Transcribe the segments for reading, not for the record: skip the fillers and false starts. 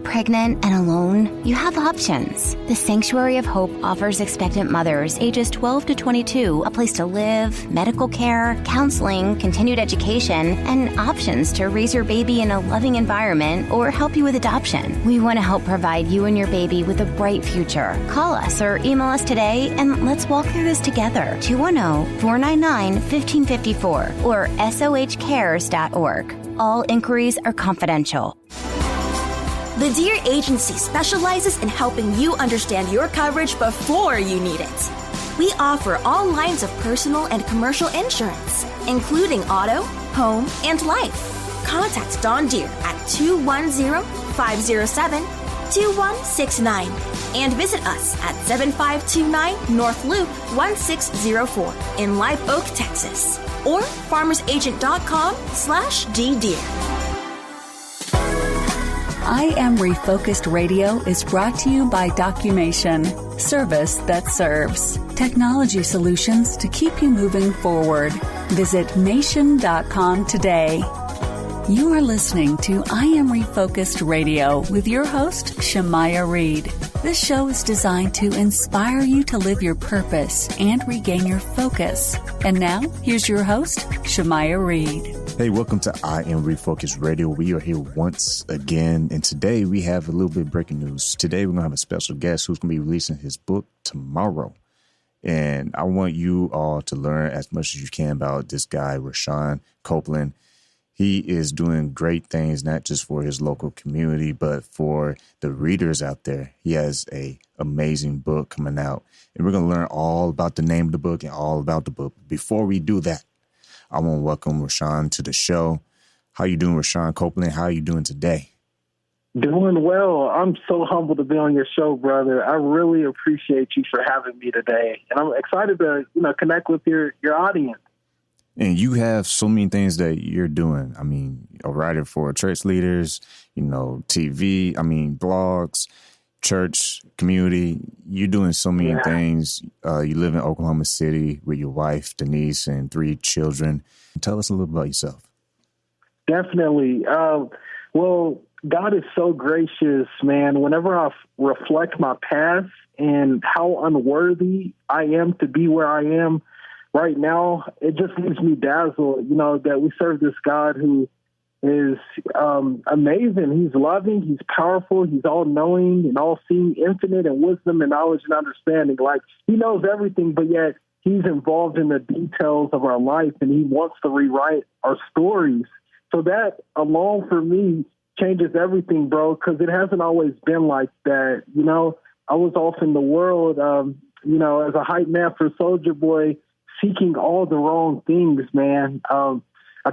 pregnant, and alone? You have options. The Sanctuary of Hope offers expectant mothers ages 12 to 22 a place to live, medical care, counseling, continued education, and options to raise your baby in a loving environment or help you with adoption. We want to help provide you and your baby with a bright future. Call us or email us today and let's walk through this together. 210-499-1554 or sohcares.org. All inquiries are confidential. The Dear Agency specializes in helping you understand your coverage before you need it. We offer all lines of personal and commercial insurance, including auto, home, and life. Contact Don Deere at 210-507-2169 and visit us at 7529 North Loop 1604 in Live Oak, Texas, or farmersagent.com/ddeer. I Am Refocused Radio is brought to you by Documation, service that serves. Technology solutions to keep you moving forward. Visit nation.com today. You are listening to I Am Refocused Radio with your host, Shemaiah Reed. This show is designed to inspire you to live your purpose and regain your focus. And now, here's your host, Shemaiah Reed. Hey, welcome to I Am Refocused Radio. We are here once again, and today we have a little bit of breaking news. Today we're going to have a special guest who's going to be releasing his book tomorrow. And I want you all to learn as much as you can about this guy, Rashawn Copeland. He is doing great things, not just for his local community, but for the readers out there. He has an amazing book coming out, and we're going to learn all about the name of the book and all about the book. Before we do that, I want to welcome Rashawn to the show. How you doing, Rashawn Copeland? How are you doing today? Doing well. I'm so humbled to be on your show, brother. I really appreciate you for having me today. And I'm excited to, connect with your audience. And you have so many things that you're doing. I mean, a writer for church leaders, TV, blogs, church, community. You're doing so many things. You live in Oklahoma City with your wife, Denisse, and 3 children. Tell us a little about yourself. Definitely. Well, God is so gracious, man. Whenever I reflect my past and how unworthy I am to be where I am right now, it just leaves me dazzled, that we serve this God who is amazing. He's loving, he's powerful, he's all-knowing and all-seeing, infinite in wisdom and knowledge and understanding. Like, he knows everything, but yet he's involved in the details of our life, and he wants to rewrite our stories. So that alone for me changes everything, bro, because it hasn't always been like that. I was off in the world, as a hype man for Soulja Boy, seeking all the wrong things, man. I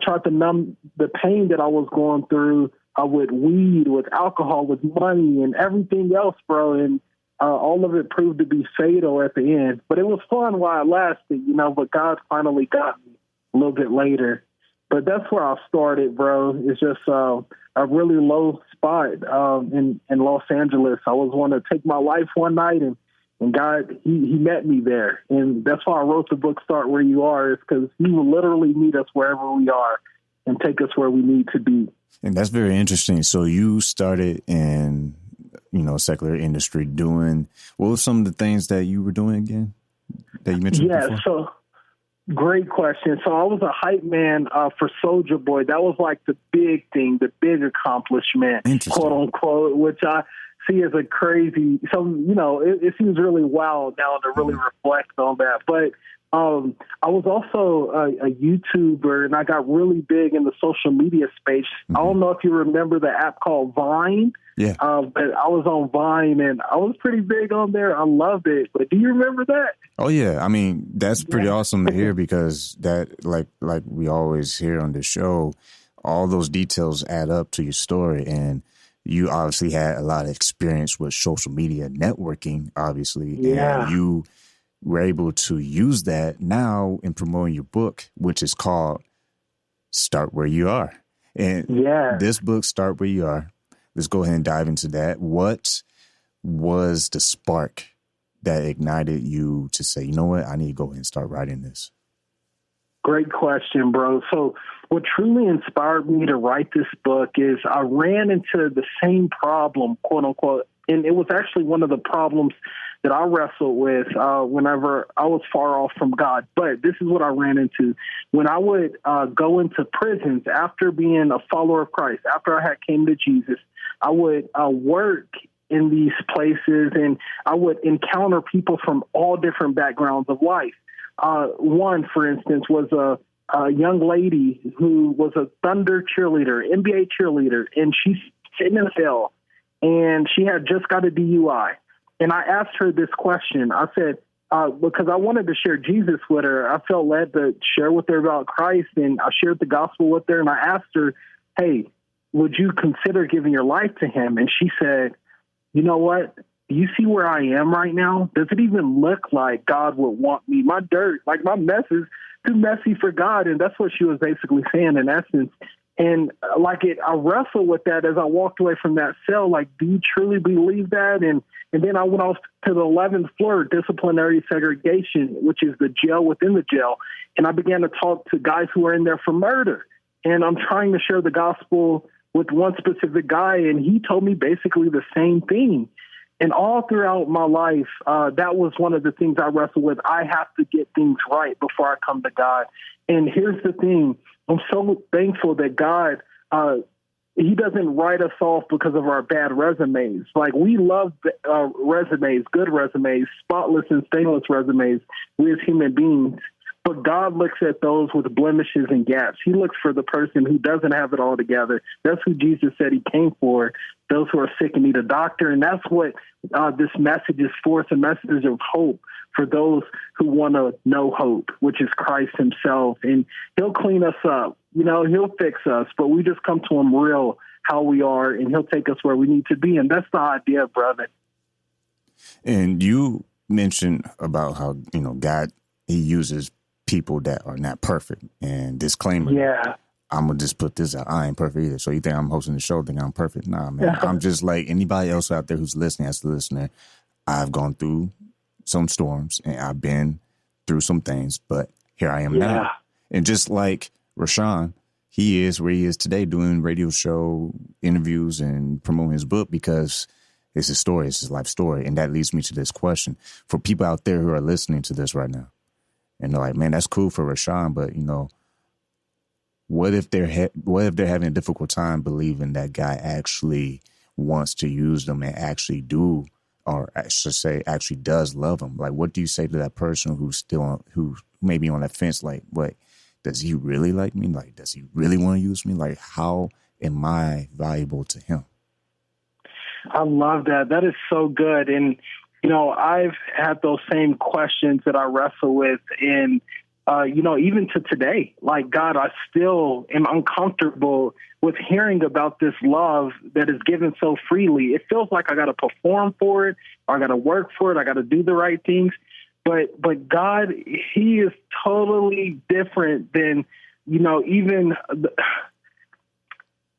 tried to numb the pain that I was going through with weed, with alcohol, with money, and everything else, bro. And all of it proved to be fatal at the end. But it was fun while it lasted, but God finally got me a little bit later. But that's where I started, bro. It's just a really low spot in Los Angeles. I was wanting to take my life one night, and God, he met me there. And that's why I wrote the book, Start Where You Are, is because he will literally meet us wherever we are and take us where we need to be. And that's very interesting. So you started in, secular industry what were some of the things that you were doing again that you mentioned before? Yeah, so great question. So I was a hype man for Soulja Boy. That was like the big thing, the big accomplishment, quote unquote, which I see as a crazy, it seems really wild now to really reflect on that. But I was also a YouTuber, and I got really big in the social media space. Mm-hmm. I don't know if you remember the app called Vine. Yeah. But I was on Vine, and I was pretty big on there. I loved it. But do you remember that? Oh, yeah. That's pretty awesome to hear, because that, like we always hear on this show, all those details add up to your story. And you obviously had a lot of experience with social media networking, obviously. Yeah. And you were able to use that now in promoting your book, which is called Start Where You Are. And this book, Start Where You Are, let's go ahead and dive into that. What was the spark that ignited you to say, you know what, I need to go ahead and start writing this? Great question, bro. So what truly inspired me to write this book is I ran into the same problem, quote unquote, and it was actually one of the problems that I wrestled with whenever I was far off from God. But this is what I ran into. When I would go into prisons after being a follower of Christ, after I had came to Jesus, I would work in these places, and I would encounter people from all different backgrounds of life. One, for instance, was a young lady who was a Thunder cheerleader, NBA cheerleader, and she's sitting in a cell, and she had just got a DUI. And I asked her this question. I said, because I wanted to share Jesus with her, I felt led to share with her about Christ, and I shared the gospel with her, and I asked her, hey, would you consider giving your life to him? And she said, you know what? Do you see where I am right now? Does it even look like God would want me? My dirt, like my mess is too messy for God. And that's what she was basically saying in essence. And I wrestled with that as I walked away from that cell. Like, do you truly believe that? And then I went off to the 11th floor, disciplinary segregation, which is the jail within the jail. And I began to talk to guys who are in there for murder. And I'm trying to share the gospel with one specific guy, and he told me basically the same thing. And all throughout my life, that was one of the things I wrestled with. I have to get things right before I come to God. And here's the thing. I'm so thankful that God, he doesn't write us off because of our bad resumes. Like, we love resumes, good resumes, spotless and stainless resumes, we as human beings. But God looks at those with blemishes and gaps. He looks for the person who doesn't have it all together. That's who Jesus said he came for, those who are sick and need a doctor. And that's what this message is for. It's a message of hope for those who want to know hope, which is Christ himself. And he'll clean us up. You know, he'll fix us, but we just come to him real how we are, and he'll take us where we need to be. And that's the idea, brother. And you mentioned about how, God, he uses people that are not perfect. And disclaimer, yeah, I'm going to just put this out. I ain't perfect either. So you think I'm hosting the show, think I'm perfect? Nah, man. I'm just like anybody else out there who's listening as a listener. I've gone through some storms and I've been through some things, but here I am now. And just like Rashawn, he is where he is today, doing radio show interviews and promoting his book because it's his story, it's his life story. And that leads me to this question for people out there who are listening to this right now. And they're like, man, that's cool for Rashawn, but what if they're having a difficult time believing that God actually wants to use them and actually do, or I should say, actually does love them? Like, what do you say to that person who may be on that fence? Like, what, does he really like me? Like, does he really want to use me? Like, how am I valuable to him? I love that. That is so good. And I've had those same questions that I wrestle with, and even to today, like, God, I still am uncomfortable with hearing about this love that is given so freely. It feels like I got to perform for it, or I got to work for it, I got to do the right things. But God, he is totally different than,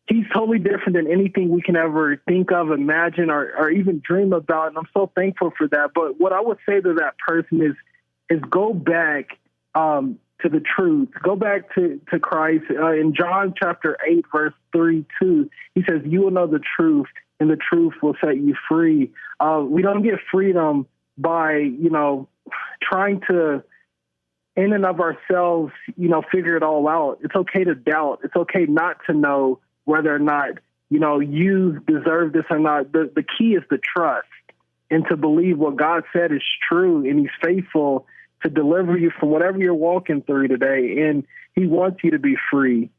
he's totally different than anything we can ever think of, imagine, or even dream about. And I'm so thankful for that. But what I would say to that person is go back to the truth. Go back to Christ. In John chapter 8, verse 32, he says, you will know the truth, and the truth will set you free. We don't get freedom by, trying to, in and of ourselves, figure it all out. It's okay to doubt. It's okay not to know whether or not, you deserve this or not. The key is the trust and to believe what God said is true, and he's faithful to deliver you from whatever you're walking through today. And he wants you to be free.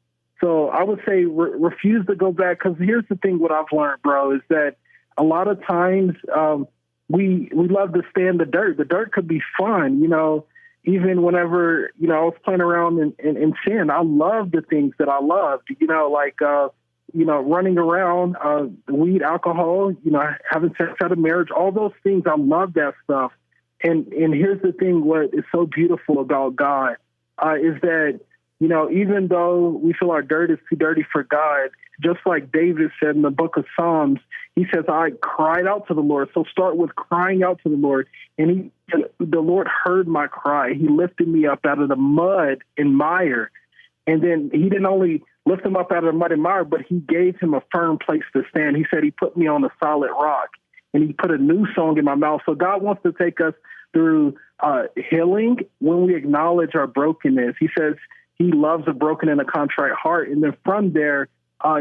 So I would say refuse to go back, because here's the thing, what I've learned, bro, is that a lot of times we love to stay in the dirt. The dirt could be fun, even whenever, I was playing around in sin. I love the things that I loved, running around, weed, alcohol, having sex out of marriage, all those things. I love that stuff. And here's the thing, what is so beautiful about God is that, even though we feel our dirt is too dirty for God, just like David said in the book of Psalms, he says, I cried out to the Lord. So start with crying out to the Lord. And he And the Lord heard my cry. He lifted me up out of the mud and mire. And then he didn't only lift him up out of the mud and mire, but he gave him a firm place to stand. He said he put me on a solid rock, and he put a new song in my mouth. So God wants to take us through healing when we acknowledge our brokenness. He says he loves a broken and a contrite heart. And then from there,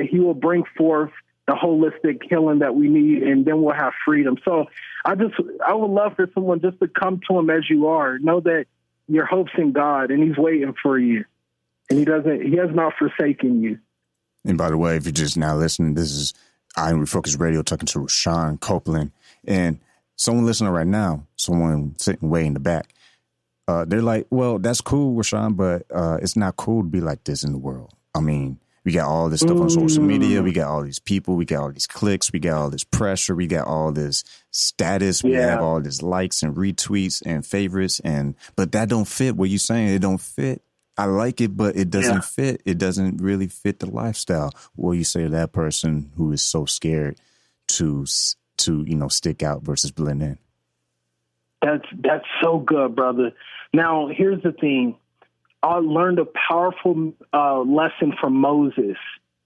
he will bring forth the holistic healing that we need, and then we'll have freedom. So I would love for someone just to come to him as you are. Know that your hope's in God, and he's waiting for you. And he has not forsaken you. And by the way, if you're just now listening, this is I Am Refocused Radio talking to Rashawn Copeland. And someone listening right now, someone sitting way in the back, they're like, well, that's cool, Rashawn, but it's not cool to be like this in the world. I mean, we got all this stuff on social media. We got all these people. We got all these clicks. We got all this pressure. We got all this status. We have all this likes and retweets and favorites. But that don't fit what you're saying. It don't fit. I like it, but it doesn't fit. It doesn't really fit the lifestyle. What you say to that person who is so scared to stick out versus blend in? That's so good, brother. Now, here's the thing. I learned a powerful lesson from Moses.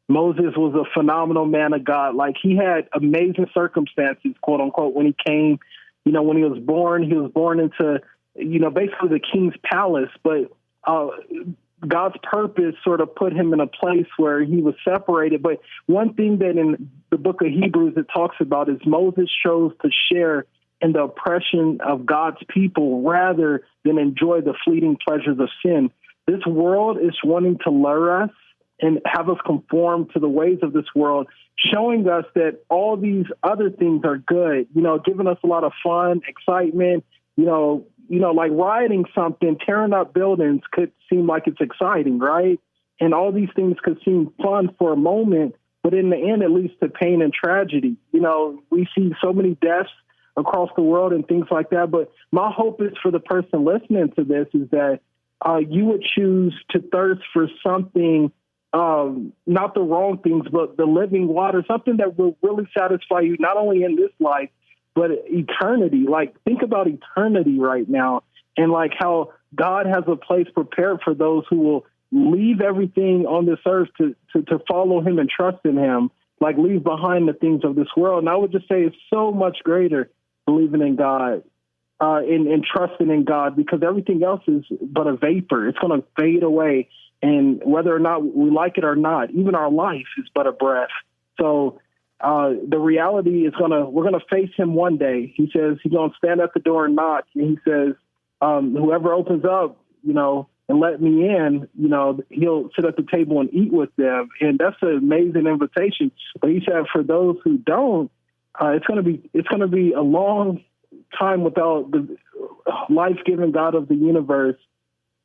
Moses was a phenomenal man of God. Like, he had amazing circumstances, quote unquote, when he came. When he was born into, basically the king's palace. But God's purpose sort of put him in a place where he was separated. But one thing that in the book of Hebrews it talks about is Moses chose to share in the oppression of God's people rather than enjoy the fleeting pleasures of sin. This world is wanting to lure us and have us conform to the ways of this world, showing us that all these other things are good, giving us a lot of fun, excitement, like riding something, tearing up buildings could seem like it's exciting, right? And all these things could seem fun for a moment, but in the end, it leads to pain and tragedy. We see so many deaths across the world and things like that. But my hope is for the person listening to this is that you would choose to thirst for something, not the wrong things, but the living water, something that will really satisfy you, not only in this life, but eternity. Like, think about eternity right now, and like how God has a place prepared for those who will leave everything on this earth to follow him and trust in him, like leave behind the things of this world. And I would just say it's so much greater believing in God and trusting in God, because everything else is but a vapor. It's going to fade away. And whether or not we like it or not, even our life is but a breath. So the reality is we're going to face him one day. He says he's going to stand at the door and knock. And he says, whoever opens up, and let me in, he'll sit at the table and eat with them. And that's an amazing invitation. But he said for those who don't, it's going to be a long time without the life-giving God of the universe.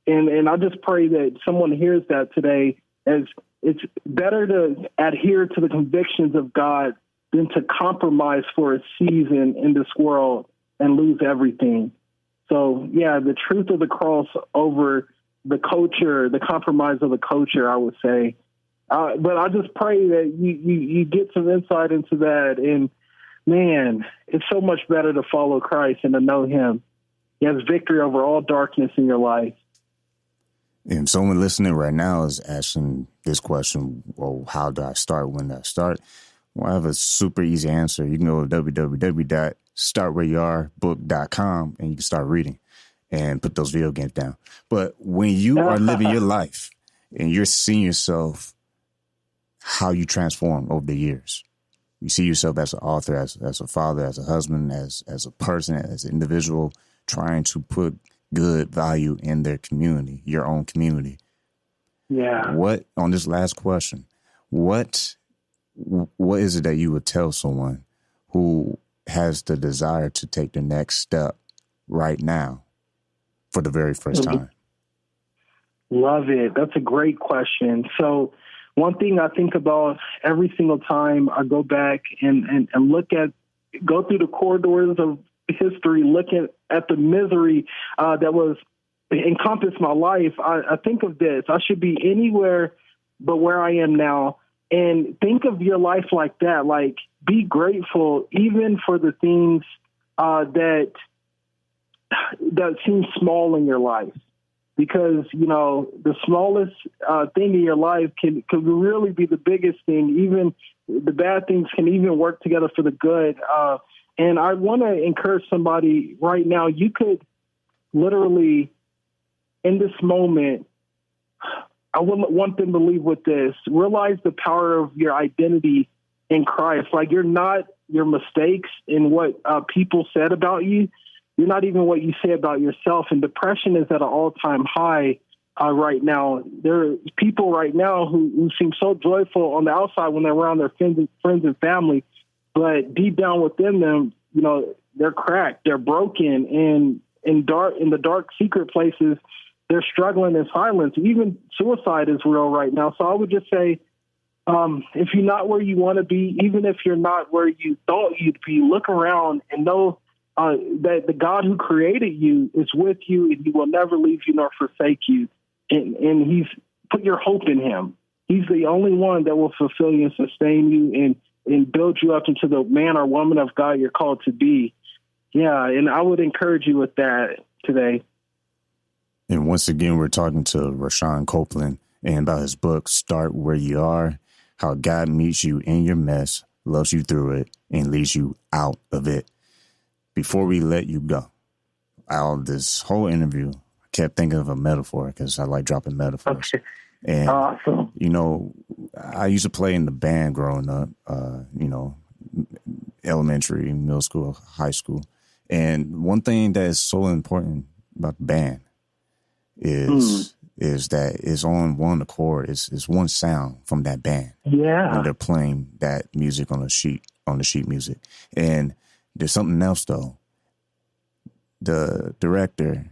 And I just pray that someone hears that today, as it's better to adhere to the convictions of God than to compromise for a season in this world and lose everything. So, the truth of the cross over the culture, the compromise of the culture, I would say. But I just pray that you get some insight into that. And, man, it's so much better to follow Christ and to know him. He has victory over all darkness in your life. And someone listening right now is asking this question, well, how do I start? When do I start? Well, I have a super easy answer. You can go to www.startwhereyouarebook.com and you can start reading and put those video games down. But when you are living your life and you're seeing yourself, how you transform over the years, you see yourself as an author, as a father, as a husband, as a person, as an individual, trying to put good value in their community, your own community. Yeah. What, on this last question, what is it that you would tell someone who has the desire to take the next step right now for the very first time? Love it. That's a great question. So one thing I think about every single time I go back and go through the corridors of history, looking at the misery that was encompassed my life, I think of this. I should be anywhere but where I am now. And think of your life like that. Like, be grateful even for the things that that seem small in your life. Because, the smallest thing in your life can really be the biggest thing. Even the bad things can even work together for the good. And I want to encourage somebody right now. You could literally, in this moment, I want them to leave with this. Realize the power of your identity in Christ. Like, you're not your mistakes and what people said about you. You're not even what you say about yourself. And depression is at an all-time high right now. There are people right now who seem so joyful on the outside when they're around their friends and family, but deep down within them, they're cracked, they're broken, and in the dark secret places, they're struggling in silence. Even suicide is real right now. So I would just say, if you're not where you want to be, even if you're not where you thought you'd be, look around and know that the God who created you is with you, and he will never leave you nor forsake you. And he's put your hope in him. He's the only one that will fulfill you and sustain you and build you up into the man or woman of God you're called to be. Yeah, and I would encourage you with that today. And once again, we're talking to Rashawn Copeland and about his book, Start Where You Are, How God Meets You in Your Mess, Loves You Through It, and Leads You Out of It. Before we let you go, out of this whole interview, I kept thinking of a metaphor because I like dropping metaphors. Okay. And, awesome. I used to play in the band growing up, elementary, middle school, high school. And one thing that is so important about the band is that it's on one accord. It's one sound from that band. Yeah. When they're playing that music on the sheet music. And there's something else, though. The director,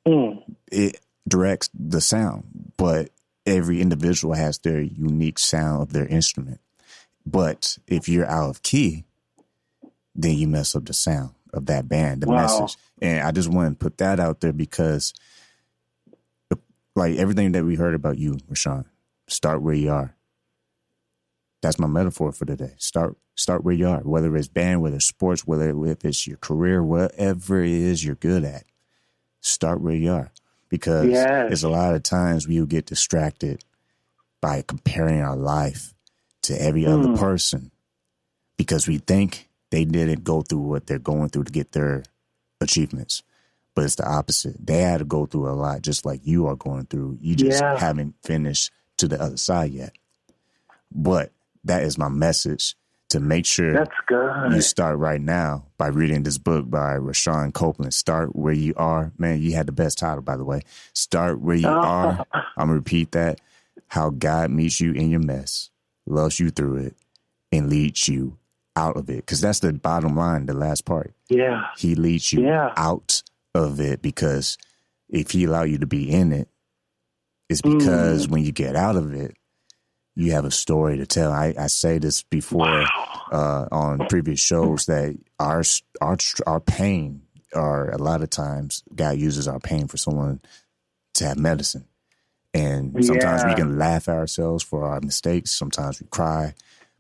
it directs the sound, but every individual has their unique sound of their instrument. But if you're out of key, then you mess up the sound of that band, the message. And I just want to put that out there because, like, everything that we heard about you, Rashawn, start where you are. That's my metaphor for today. Start where you are, whether it's band, whether it's sports, if it's your career, whatever it is you're good at. Start where you are, because there's a lot of times we'll get distracted by comparing our life to every other person because we think they didn't go through what they're going through to get their achievements. But it's the opposite. They had to go through a lot just like you are going through. You just haven't finished to the other side yet. But that is my message, to make sure that's good. You start right now by reading this book by Rashawn Copeland. Start Where You Are. Man, you had the best title, by the way. Start Where You Are. I'm going to repeat that. How God Meets You in Your Mess, Loves You Through It, and Leads You Out of It. Because that's the bottom line, the last part. Yeah. He leads you out of it, because if he allowed you to be in it, it's because when you get out of it, you have a story to tell. I say this before on previous shows, that our pain, or a lot of times God uses our pain for someone to have medicine. And sometimes we can laugh at ourselves for our mistakes. Sometimes we cry.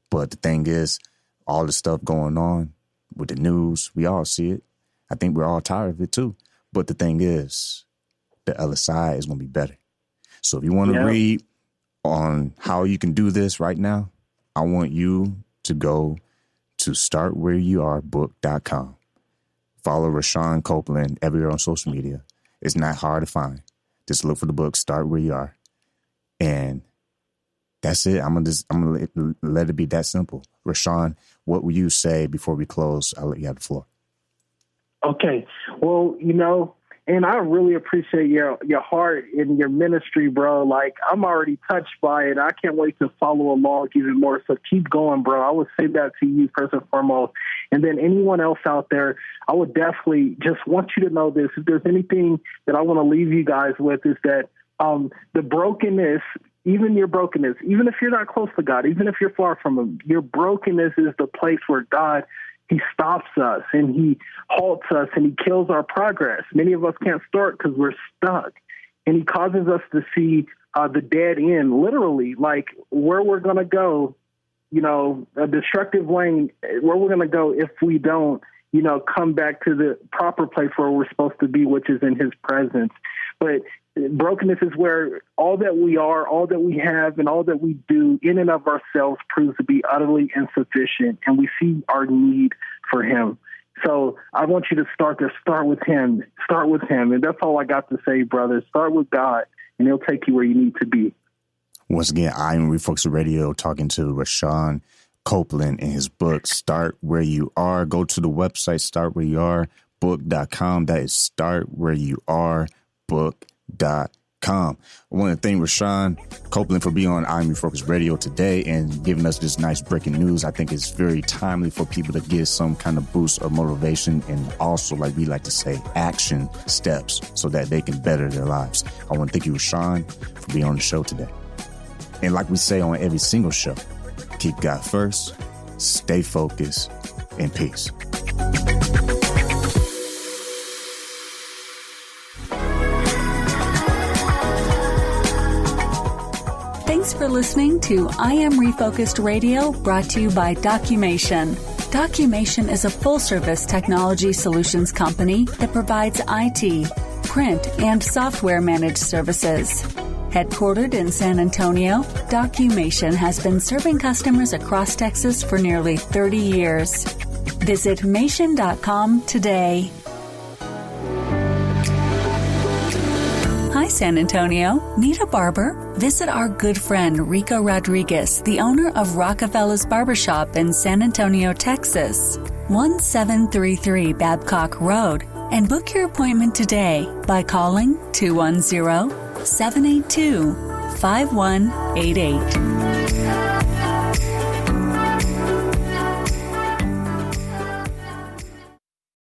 But the thing is, all the stuff going on with the news, we all see it. I think we're all tired of it too. But the thing is, the other side is going to be better. So if you want to read on how you can do this right now, I want you to go to startwhereyouarebook.com. Follow Rashawn Copeland everywhere on social media. It's not hard to find. Just look for the book, Start Where You Are. And that's it. I'm gonna let it be that simple. Rashawn, what will you say before we close? I'll let you have the floor. Okay. Well, and I really appreciate your heart and your ministry, bro. Like, I'm already touched by it. I can't wait to follow along even more. So keep going, bro. I would say that to you first and foremost. And then anyone else out there, I would definitely just want you to know this. If there's anything that I want to leave you guys with, is that the brokenness, even your brokenness, even if you're not close to God, even if you're far from him, your brokenness is the place where God, he stops us and he halts us and he kills our progress. Many of us can't start because we're stuck. And he causes us to see the dead end, literally, like where we're going to go, a destructive lane, where we're going to go if we don't come back to the proper place where we're supposed to be, which is in his presence. But brokenness is where all that we are, all that we have, and all that we do in and of ourselves proves to be utterly insufficient, and we see our need for him. So I want you to start there. Start with him. Start with him. And that's all I got to say, brother. Start with God, and he'll take you where you need to be. Once again, I am Refocus Radio talking to Rashawn Copeland in his book, Start Where You Are. Go to the website, startwhereyouarebook.com. That is startwhereyouarebook.com. I want to thank Rashawn Copeland for being on I Am Refocus Radio today and giving us this nice breaking news. I think it's very timely for people to get some kind of boost of motivation and also, like we like to say, action steps so that they can better their lives. I want to thank you, Rashawn, for being on the show today. And like we say on every single show, keep God first, stay focused, and peace. Thanks for listening to I Am Refocused Radio, brought to you by Documation. Documation is a full-service technology solutions company that provides IT, print, and software managed services. Headquartered in San Antonio, Documation has been serving customers across Texas for nearly 30 years. Visit Mation.com today. Hi, San Antonio. Need a barber? Visit our good friend Rico Rodriguez, the owner of Rockefeller's Barbershop in San Antonio, Texas, 1733 Babcock Road, and book your appointment today by calling 210-782-5188.